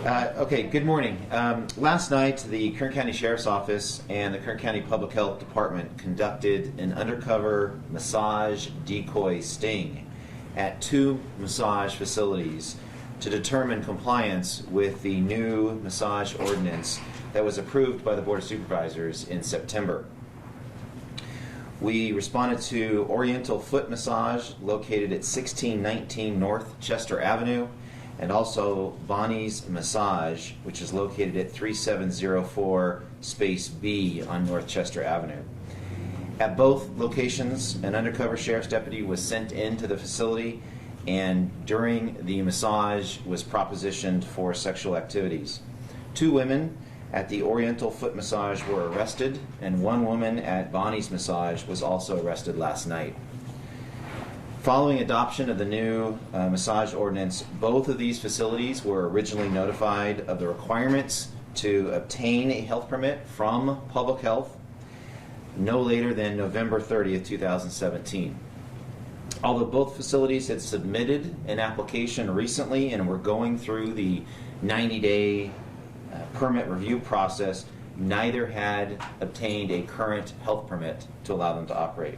Okay, good morning. Last night, the Kern County Sheriff's Office and the Kern County Public Health Department conducted an undercover massage decoy sting at 2 massage facilities to determine compliance with the new massage ordinance that was approved by the Board of Supervisors in September. We responded to Oriental Foot Massage located at 1619 North Chester Avenue, and also Bonnie's Massage, which is located at 3704 space B on North Chester Avenue. At both locations, an undercover sheriff's deputy was sent into the facility, and during the massage was propositioned for sexual activities. 2 women at the Oriental Foot Massage were arrested, and 1 woman at Bonnie's Massage was also arrested last night. Following adoption of the new massage ordinance, both of these facilities were originally notified of the requirements to obtain a health permit from Public Health no later than November 30th, 2017. Although both facilities had submitted an application recently and were going through the 90-day permit review process, neither had obtained a current health permit to allow them to operate.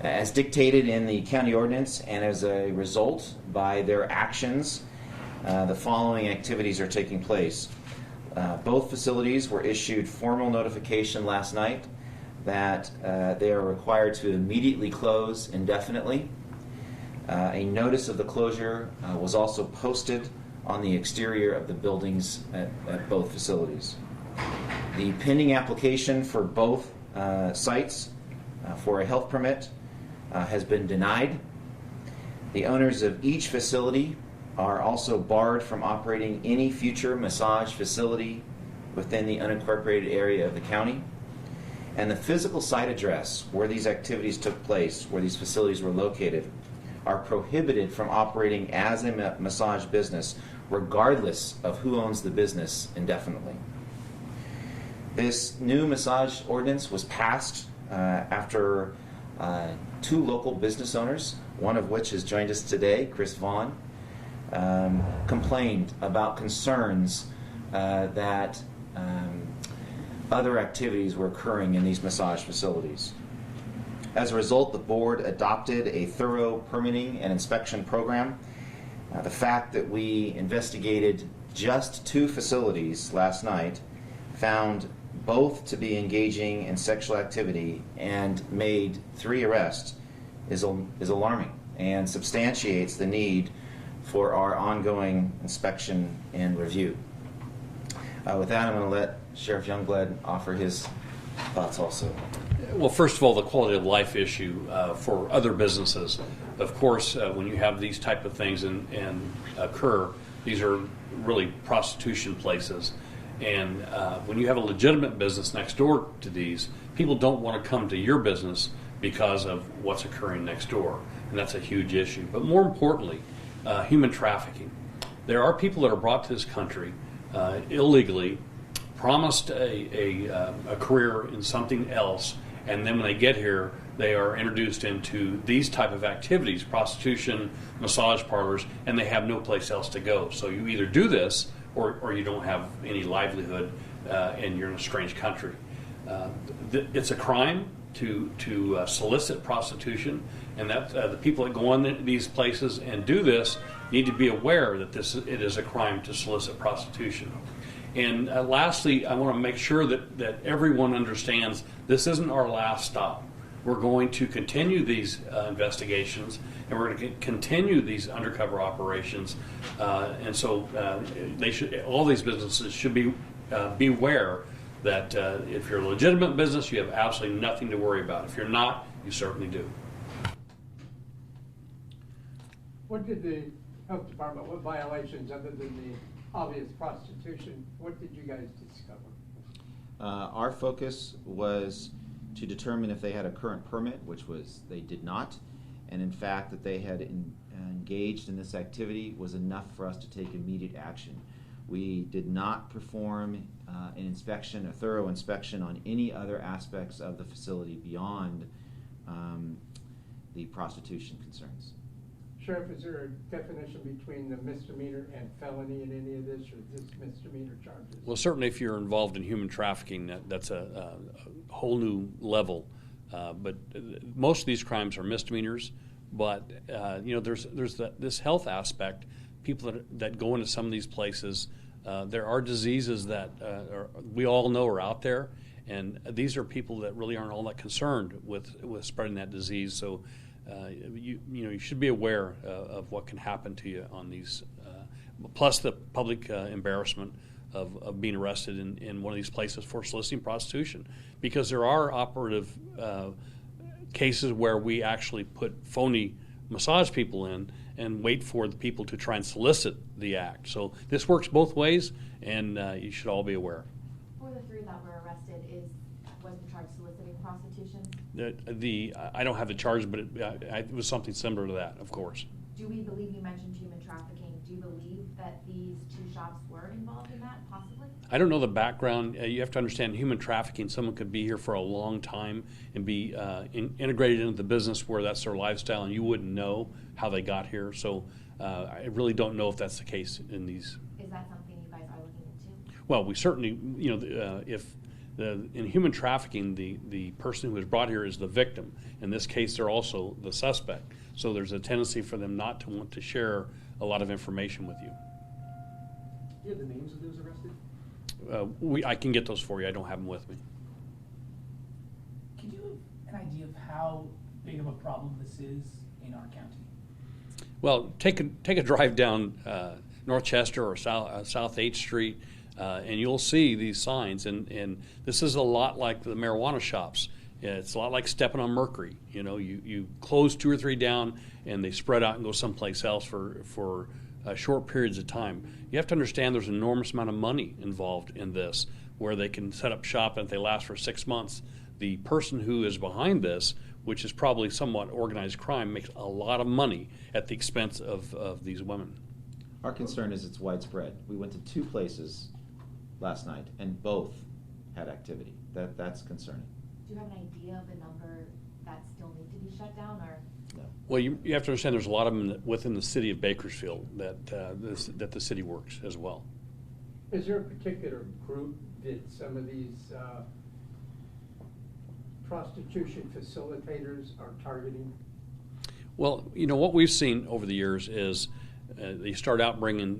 As dictated in the county ordinance and as a result by their actions, the following activities are taking place. Both facilities were issued formal notification last night that they are required to immediately close indefinitely. A notice of the closure was also posted on the exterior of the buildings at both facilities. The pending application for both sites for a health permit has been denied. The owners of each facility are also barred from operating any future massage facility within the unincorporated area of the county. And the physical site address where these activities took place, where these facilities were located, are prohibited from operating as a massage business regardless of who owns the business indefinitely. This new massage ordinance was passed after 2 local business owners, one of which has joined us today, Chris Vaughn, complained about concerns that other activities were occurring in these massage facilities. As a result, the board adopted a thorough permitting and inspection program. The fact that we investigated just 2 facilities last night, found both to be engaging in sexual activity, and made 3 arrests is alarming and substantiates the need for our ongoing inspection and review. With that, I'm going to let Sheriff Youngblood offer his thoughts also. Well, first of all, the quality of life issue for other businesses. Of course, when you have these type of things and occur, these are really prostitution places. And when you have a legitimate business next door to these, people don't want to come to your business because of what's occurring next door. And that's a huge issue. But more importantly, human trafficking. There are people that are brought to this country illegally, promised a career in something else, and then when they get here, they are introduced into these type of activities, prostitution, massage parlors, and they have no place else to go. So you either do this or you don't have any livelihood and you're in a strange country. It's a crime to solicit prostitution, and that the people that go on these places and do this need to be aware that it is a crime to solicit prostitution. And lastly, I want to make sure that everyone understands this isn't our last stop. We're going to continue these investigations, and we're going to continue these undercover operations. And so all these businesses should be aware that if you're a legitimate business, you have absolutely nothing to worry about. If you're not, you certainly do. What did the health department, what violations other than the obvious prostitution, what did you guys discover? Our focus was to determine if they had a current permit, which was they did not, and in fact that they had engaged in this activity was enough for us to take immediate action. We did not perform an inspection, a thorough inspection on any other aspects of the facility beyond the prostitution concerns. Sheriff, is there a definition between the misdemeanor and felony in any of this, or just misdemeanor charges? Well, certainly if you're involved in human trafficking, that's a whole new level. But most of these crimes are misdemeanors. But there's this health aspect. People that go into some of these places, there are diseases that we all know are out there, and these are people that really aren't all that concerned with spreading that disease. So you should be aware of what can happen to you on these. Plus the public embarrassment of being arrested in one of these places for soliciting prostitution, because there are operative cases where we actually put phony massage people in and wait for the people to try and solicit the act. So this works both ways, and you should all be aware. For the three that were arrested, was the charge soliciting prostitution? I don't have the charge, but it was something similar to that, of course. Do we believe, you mentioned human trafficking, do you believe that these two shops were involved in that, possibly? I don't know the background. You have to understand human trafficking. Someone could be here for a long time and be integrated into the business where that's their lifestyle, and you wouldn't know how they got here. So I really don't know if that's the case in these. Is that something you guys are looking into? Well, we certainly, in human trafficking, the person who is brought here is the victim. In this case, they're also the suspect. So there's a tendency for them not to want to share a lot of information with you. Do you have the names of those arrested? I can get those for you. I don't have them with me. Can you have an idea of how big of a problem this is in our county? Well, take a drive down North Chester or South 8th Street, and you'll see these signs. And this is a lot like the marijuana shops. It's a lot like stepping on mercury. You close 2 or 3 down, and they spread out and go someplace else for short periods of time. You have to understand there's an enormous amount of money involved in this, where they can set up shop and if they last for 6 months, the person who is behind this, which is probably somewhat organized crime, makes a lot of money at the expense of these women. Our concern is it's widespread. We went to 2 places last night, and both had activity. That's concerning. Do you have an idea of the number that still need to be shut down, or? No. Well, you have to understand there's a lot of them within the city of Bakersfield that the city works as well. Is there a particular group that some of these prostitution facilitators are targeting? Well, what we've seen over the years is they start out bringing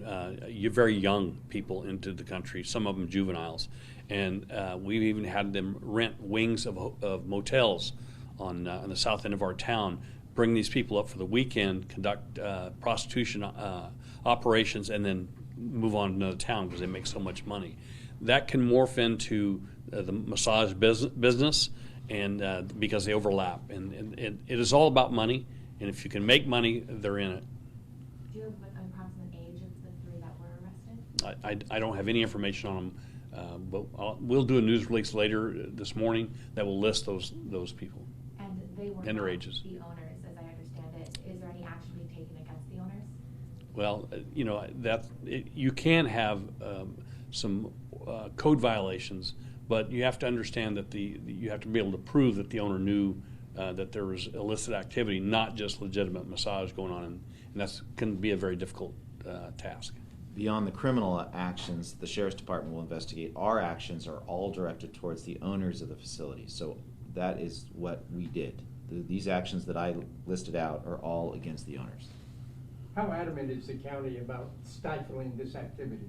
very young people into the country, some of them juveniles, and we've even had them rent wings of motels on the south end of our town, bring these people up for the weekend, conduct prostitution operations, and then move on to another town because they make so much money. That can morph into the massage business, and because they overlap. And it is all about money, and if you can make money, they're in it. Do you have an approximate age of the 3 that were arrested? I don't have any information on them, but we'll do a news release later this morning that will list those people. And they were And their not ages. the owners, as I understand it. Is there any action being taken against the owners? Well, you can have some code violations, but you have to understand that you have to be able to prove that the owner knew that there was illicit activity, not just legitimate massage going on, and that can be a very difficult task. Beyond the criminal actions the Sheriff's Department will investigate, our actions are all directed towards the owners of the facility. So that is what we did. These actions that I listed out are all against the owners. How adamant is the county about stifling this activity?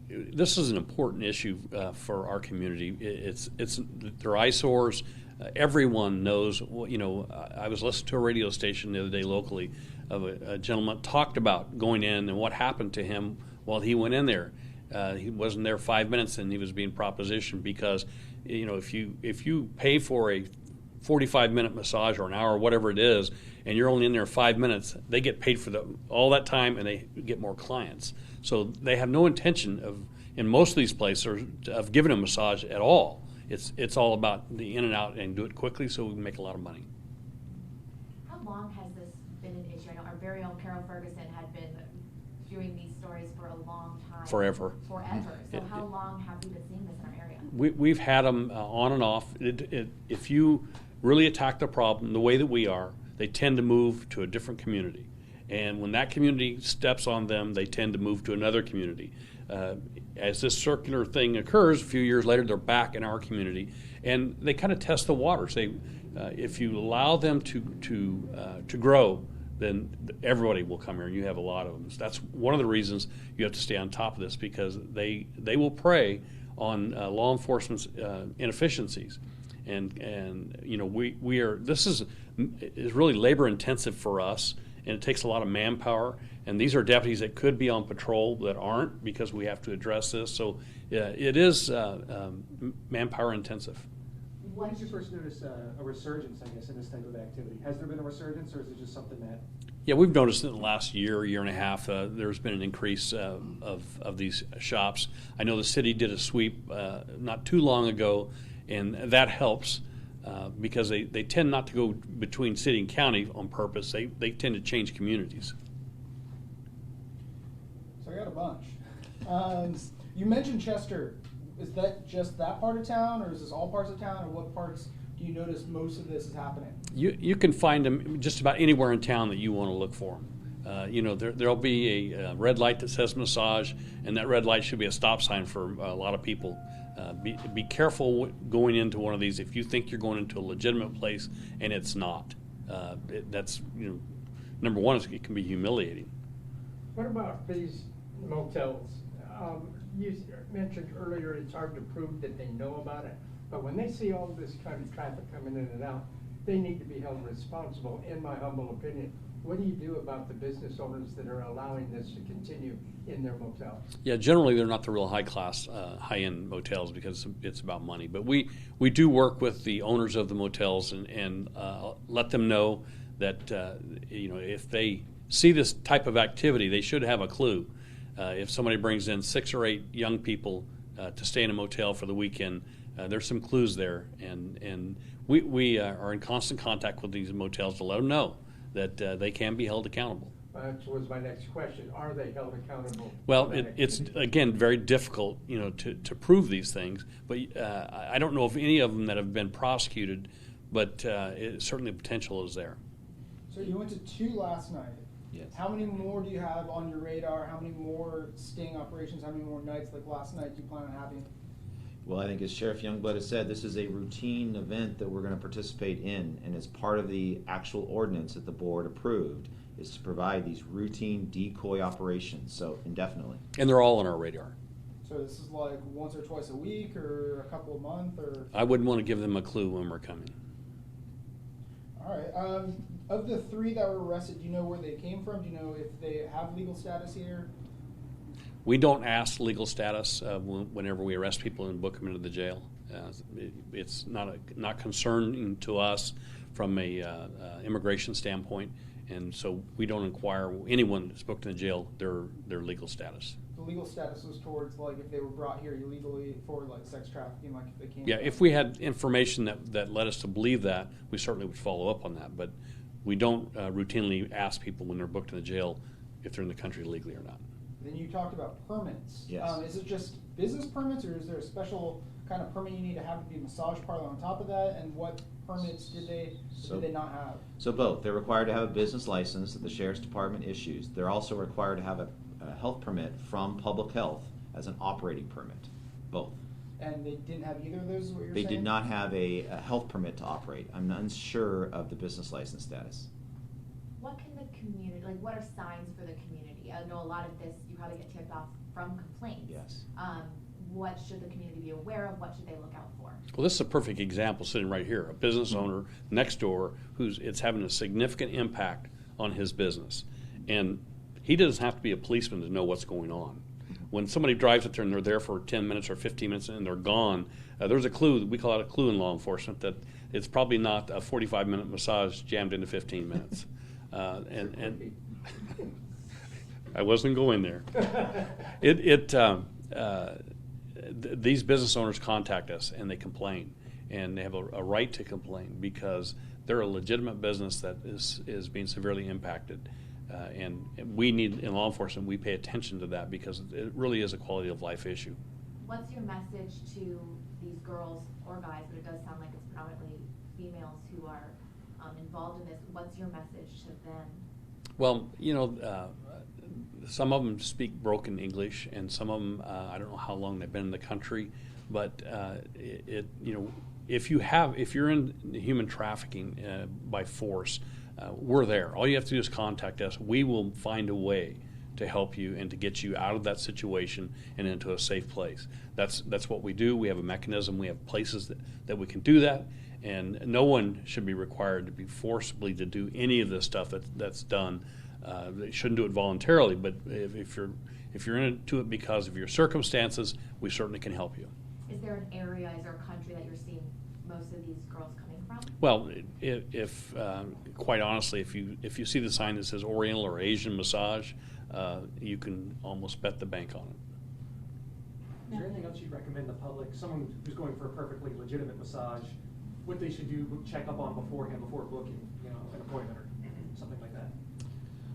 This is an important issue for our community. They're eyesores. Everyone knows. I was listening to a radio station the other day locally of a gentleman talked about going in and what happened to him while he went in there. He wasn't there 5 minutes and he was being propositioned because, if you pay for a 45-minute massage or an hour, whatever it is, and you're only in there 5 minutes, they get paid for all that time and they get more clients. So they have no intention in most of these places, of giving a massage at all. It's all about the in and out and do it quickly so we can make a lot of money. How long has this been an issue? I know our very own Carol Ferguson had been doing these stories for a long time. Forever. So how long have we been seeing this in our area? We've had them on and off. If you really attack the problem the way that we are, they tend to move to a different community. And when that community steps on them, they tend to move to another community. As this circular thing occurs, a few years later, they're back in our community, and they kind of test the waters. If you allow them to grow, then everybody will come here, and you have a lot of them. So that's one of the reasons you have to stay on top of this, because they will prey on law enforcement's inefficiencies. And you know, we are, this is really labor intensive for us, and it takes a lot of manpower. And these are deputies that could be on patrol that aren't, because we have to address this. So it is manpower intensive. When did you first notice a resurgence, I guess, in this type of activity? Has there been a resurgence, or is it just something that? Yeah, we've noticed in the last year and a half, there's been an increase of these shops. I know the city did a sweep not too long ago, and that helps because they tend not to go between city and county on purpose. They tend to change communities. So I got a bunch. You mentioned Chester. Is that just that part of town, or is this all parts of town, or what parts do you notice most of this is happening? You can find them just about anywhere in town that you want to look for them. You know, there'll be a red light that says massage, and that red light should be a stop sign for a lot of people. Be careful going into one of these if you think you're going into a legitimate place and it's not. That's, you know, number one, it can be humiliating. What about these motels? You mentioned earlier it's hard to prove that they know about it, but when they see all this kind of traffic coming in and out, they need to be held responsible, in my humble opinion. What do you do about the business owners that are allowing this to continue in their motels? Yeah, generally they're not the real high-class, high-end motels, because it's about money. But we do work with the owners of the motels and let them know that you know, if they see this type of activity, they should have a clue. If somebody brings in 6 or 8 young people to stay in a motel for the weekend, there's some clues there, and we are in constant contact with these motels to let them know that they can be held accountable. That was my next question. Are they held accountable? Well, it's again very difficult, you know, to prove these things. But I don't know of any of them that have been prosecuted, but certainly the potential is there. So you went to 2 last night. Yes. How many more do you have on your radar? How many more sting operations? How many more nights like last night do you plan on having? Well, I think as Sheriff Youngblood has said, this is a routine event that we're going to participate in, and as part of the actual ordinance that the board approved is to provide these routine decoy operations, so indefinitely. And they're all on our radar. So this is like once or twice a week, or a couple of months, or? I wouldn't want to give them a clue when we're coming. All right. Of the 3 that were arrested, do you know where they came from? Do you know if they have legal status here? We don't ask legal status whenever we arrest people and book them into the jail. It's not concerning to us from a immigration standpoint, and so we don't inquire anyone that's booked in the jail their legal status. The legal status was towards, like, if they were brought here illegally for like sex trafficking, like if they came. Yeah, if we had information that led us to believe that, we certainly would follow up on that. But we don't routinely ask people when they're booked in the jail if they're in the country legally or not. Then you talked about permits. Yes. Is it just business permits, or is there a special kind of permit you need to have to be a massage parlor on top of that? And what permits did they not have? So both. They're required to have a business license that the Sheriff's Department issues. They're also required to have a health permit from Public Health as an operating permit. Both. And they didn't have either of those, is what you're They saying? did not have a health permit to operate. I'm unsure of the business license status. What can the community, like, what are signs for the community? I know a lot of this, you probably get tipped off from complaints. Yes. What should the community be aware of? What should they look out for? Well, this is a perfect example sitting right here. A business owner next door it's having a significant impact on his business. And he doesn't have to be a policeman to know what's going on. When somebody drives up there and they're there for 10 minutes or 15 minutes and they're gone, there's a clue. We call it a clue in law enforcement that it's probably not a 45-minute massage jammed into 15 minutes. And I wasn't going there. These business owners contact us and they complain, and they have a right to complain because they're a legitimate business that is being severely impacted. And we need, in law enforcement, we pay attention to that because it really is a quality of life issue. What's your message to these girls or guys, but it does sound like it's predominantly females who are involved in this, what's your message to them? Well, some of them speak broken English, and some of them, I don't know how long they've been in the country, but if you're in human trafficking by force, we're there. All you have to do is contact us. We will find a way to help you and to get you out of that situation and into a safe place. That's what we do. We have a mechanism. We have places that we can do that, and no one should be required to be forcibly to do any of this stuff that's done. They shouldn't do it voluntarily, but if you're into it because of your circumstances, we certainly can help you. Is there an area, is there a country that you're seeing most of these girls coming from? Well, if quite honestly, if you see the sign that says Oriental or Asian massage, you can almost bet the bank on it. Is there anything else you'd recommend the public, someone who's going for a perfectly legitimate massage, what they should do, check up on beforehand before booking, an appointment or something like that?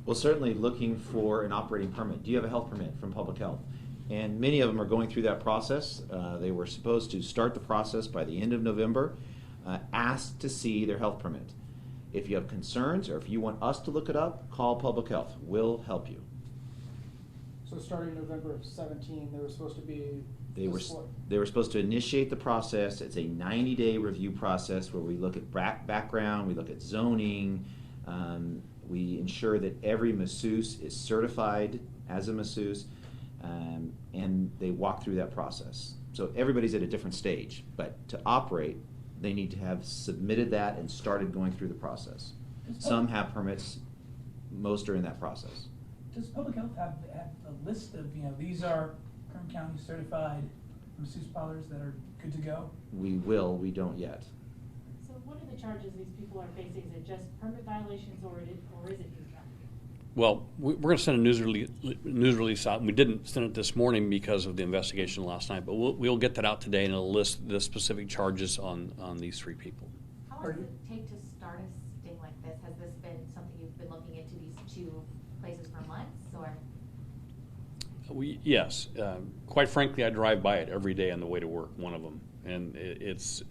Well, certainly looking for an operating permit. Do you have a health permit from public health? And many of them are going through that process. They were supposed to start the process by the end of November, ask to see their health permit. If you have concerns or if you want us to look it up, call public health. We'll help you. So starting November of 17, they were supposed to be. They were supposed to initiate the process. It's a 90-day review process where we look at background, we look at zoning, we ensure that every masseuse is certified as a masseuse, and they walk through that process. So everybody's at a different stage, but to operate, they need to have submitted that and started going through the process. Some have permits, most are in that process. Does public health have a list of, these are Kern County certified masseuse parlors that are good to go? We don't yet. So what are the charges these people are facing? Is it just permit violations or is it youth trafficking? Well, we're going to send a news release out. We didn't send it this morning because of the investigation last night, but we'll get that out today, and it'll list the specific charges on these three people. How long does it take to start a sting like this? Has this been something you've been looking into these two places for months, or? Yes. Quite frankly, I drive by it every day on the way to work, one of them, and it's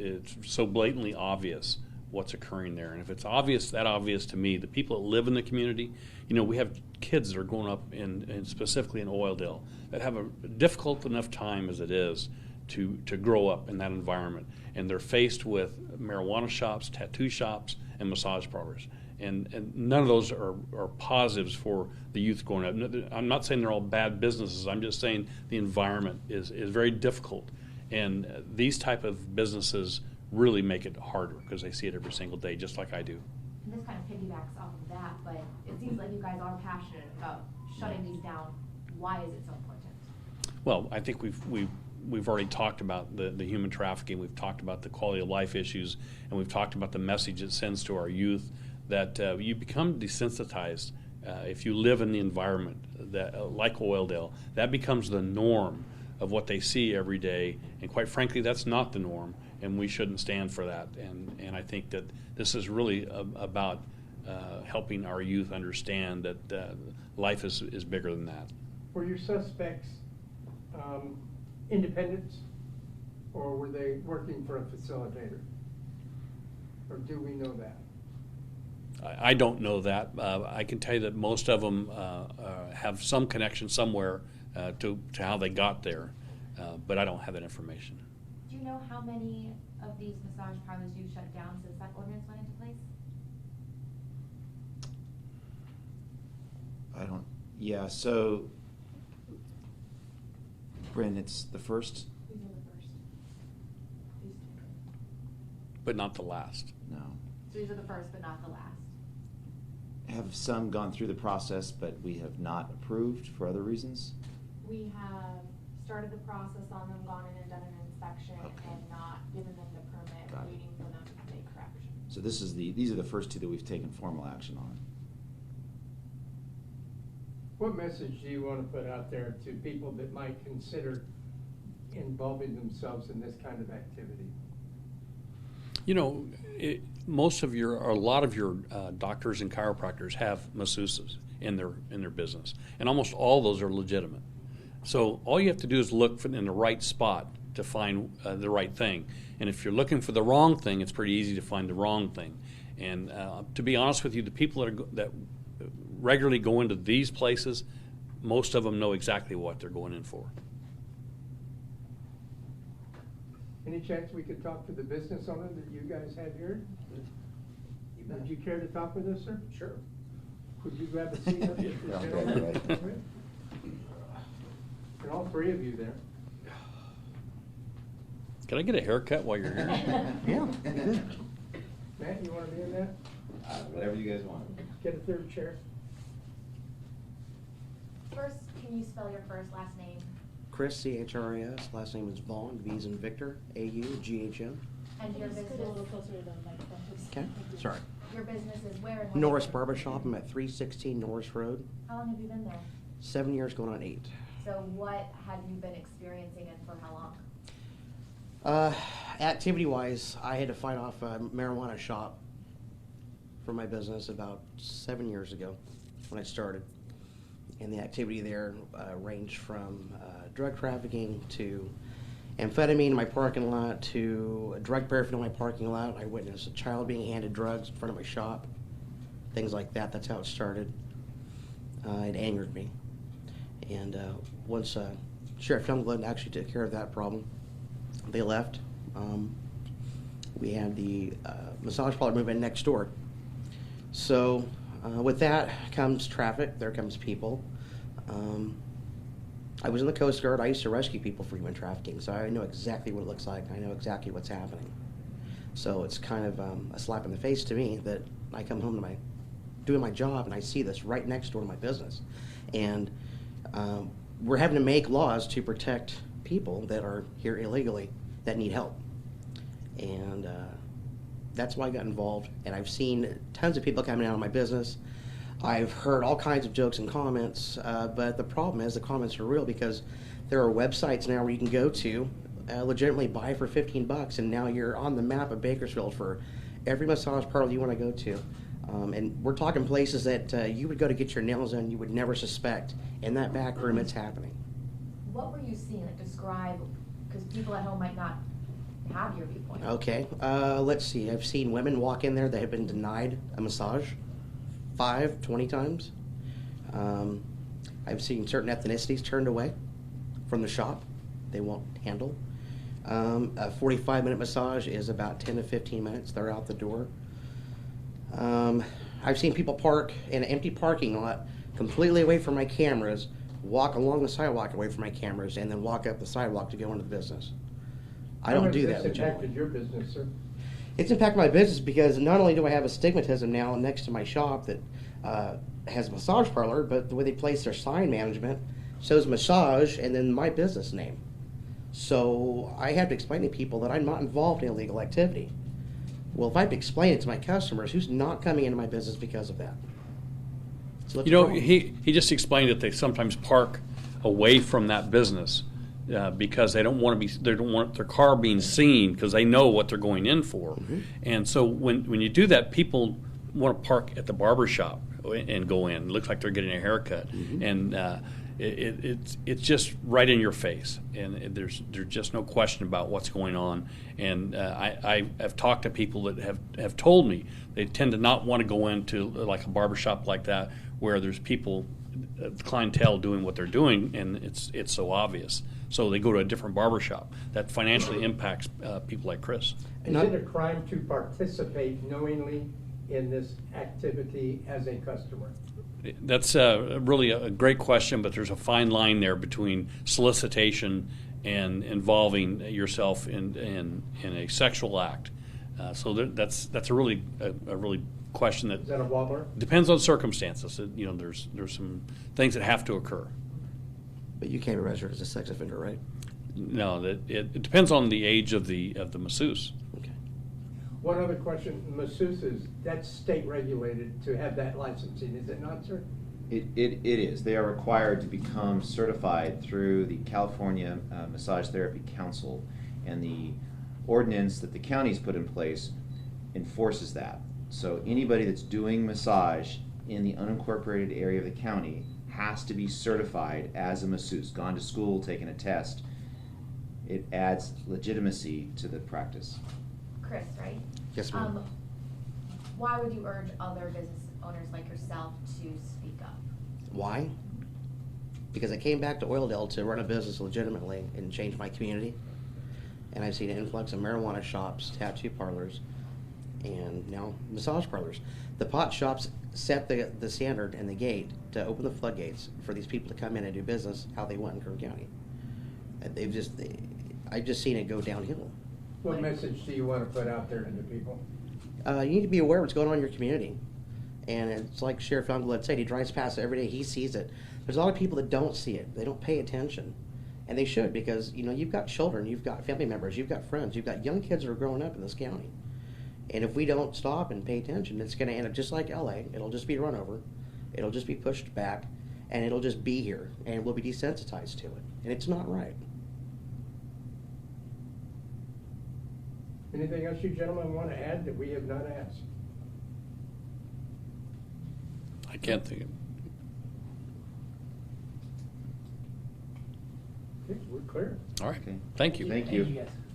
so blatantly obvious what's occurring there. And if it's that obvious to me, the people that live in the community, we have kids that are growing up in specifically in Oildale that have a difficult enough time as it is to grow up in that environment, and they're faced with marijuana shops, tattoo shops, and massage parlors. And none of those are positives for the youth growing up. I'm not saying they're all bad businesses. I'm just saying the environment is very difficult. And these type of businesses really make it harder because they see it every single day, just like I do. And this kind of piggybacks off of that, but it seems like you guys are passionate about shutting these down. Why is it so important? Well, I think we've already talked about the human trafficking. We've talked about the quality of life issues, and we've talked about the message it sends to our youth that you become desensitized if you live in the environment that like Oildale. That becomes the norm of what they see every day, and quite frankly, that's not the norm, and we shouldn't stand for that. And I think that this is really about helping our youth understand that life is bigger than that. Were your suspects independents, or were they working for a facilitator? Or do we know that? I don't know that. I can tell you that most of them have some connection somewhere to how they got there, but I don't have that information. Do you know how many of these massage parlors you've shut down since that ordinance went into place? Yeah, so, Bryn, it's the first? These are the first. These two. But not the last. No. So these are the first, but not the last. Have some gone through the process, but we have not approved for other reasons? We have started the process on them, gone in and done an inspection, Okay. and not given them the permit, Got it. waiting for them to make corrections. So these are the first two that we've taken formal action on. What message do you want to put out there to people that might consider involving themselves in this kind of activity? A lot of your doctors and chiropractors have masseuses in their business, and almost all those are legitimate. So all you have to do is look in the right spot to find the right thing. And if you're looking for the wrong thing, it's pretty easy to find the wrong thing. And to be honest with you, the people that regularly go into these places, most of them know exactly what they're going in for. Any chance we could talk to the business owner that you guys have here? Would you care to talk with us, sir? Sure. Could you grab a seat up here? Yeah, I'm good, right. And all three of you there. Can I get a haircut while you're here? Yeah. Matt, you want to be in that? Whatever you guys want. Get a third chair. First, can you spell your first last name? Chris, C-H-R-I-S, last name is Vaughn, V as in Victor, A-U-G-H-N. And your Can you scoot a little business, closer to the microphone, please? Okay, Thank you. sorry. your business is where and what? Norris Barbershop, I'm at 316 Norris Road, How long have you been there? 7 years going on 8. So what have you been experiencing and for how long? Activity-wise, I had to fight off a marijuana shop for my business about 7 years ago when I started. And the activity there ranged from drug trafficking to amphetamine in my parking lot to drug paraphernalia in my parking lot. I witnessed a child being handed drugs in front of my shop, things like that. That's how it started. It angered me. And once Sheriff Youngblood actually took care of that problem, they left. We had the massage parlor move in next door. So with that comes traffic, there comes people. I was in the Coast Guard. I used to rescue people for human trafficking, so I know exactly what it looks like. I know exactly what's happening. So it's kind of a slap in the face to me that I come home to doing my job and I see this right next door to my business. And we're having to make laws to protect people that are here illegally that need help. And that's why I got involved. And I've seen tons of people coming out of my business. I've heard all kinds of jokes and comments, but the problem is the comments are real because there are websites now where you can go to, legitimately buy for $15, and now you're on the map of Bakersfield for every massage parlor you want to go to. And we're talking places that you would go to get your nails done, you would never suspect. In that back room, it's happening. What were you seeing? Like describe, because people at home might not have your viewpoint. Okay, let's see. I've seen women walk in there that have been denied a massage 20 times. I've seen certain ethnicities turned away from the shop. They won't handle. A 45-minute massage is about 10 to 15 minutes. They're out the door. I've seen people park in an empty parking lot completely away from my cameras, walk along the sidewalk away from my cameras, and then walk up the sidewalk to go into the business. I don't do that. How has this impacted your business, sir? It's impacted my business because not only do I have a stigmatism now next to my shop that has a massage parlor, but the way they place their sign management shows massage and then my business name. So I have to explain to people that I'm not involved in illegal activity. Well, if I have to explain it to my customers, who's not coming into my business because of that? So what's You know, wrong? he just explained that they sometimes park away from that business because they don't want their car being seen because they know what they're going in for. Mm-hmm. And so when you do that, people want to park at the barber shop and go in. It looks like they're getting a haircut, Mm-hmm. and it's just right in your face, and there's just no question about what's going on. And I've talked to people that have told me they tend to not want to go into like a barber shop like that where there's people, clientele doing what they're doing, and it's so obvious. So they go to a different barber shop. That financially impacts people like Chris. Is it a crime to participate knowingly in this activity as a customer? That's really a great question, but there's a fine line there between solicitation and involving yourself in a sexual act. So that's a really question Is that a wobbler? depends on circumstances. You know, there's some things that have to occur. But you can't be registered as a sex offender, right? No, it depends on the age of the masseuse. Okay. One other question, masseuses, that's state regulated to have that licensing, is it not, sir? It is. They are required to become certified through the California Massage Therapy Council, and the ordinance that the county's put in place enforces that. So anybody that's doing massage in the unincorporated area of the county has to be certified as a masseuse, gone to school, taken a test. It adds legitimacy to the practice. Chris, right? Yes, ma'am. why would you urge other business owners like yourself to speak up? Why? Because I came back to Oildale to run a business legitimately and change my community. And I've seen an influx of marijuana shops, tattoo parlors, and now massage parlors. The pot shops set the standard and the gate to open the floodgates for these people to come in and do business how they want in Kern County. And I've just seen it go downhill. What message do you want to put out there to the people? You need to be aware of what's going on in your community. And it's like Sheriff Youngblood said, he drives past it every day, he sees it. There's a lot of people that don't see it, they don't pay attention. And they should, because you've got children, you've got family members, you've got friends, you've got young kids that are growing up in this county. And if we don't stop and pay attention, it's going to end up just like LA. It'll just be run over, it'll just be pushed back, and it'll just be here, and we'll be desensitized to it. And it's not right. Anything else you gentlemen want to add that we have not asked? I can't think of. Okay, we're clear. All right. Okay. Thank you. Thank you. Thank you guys.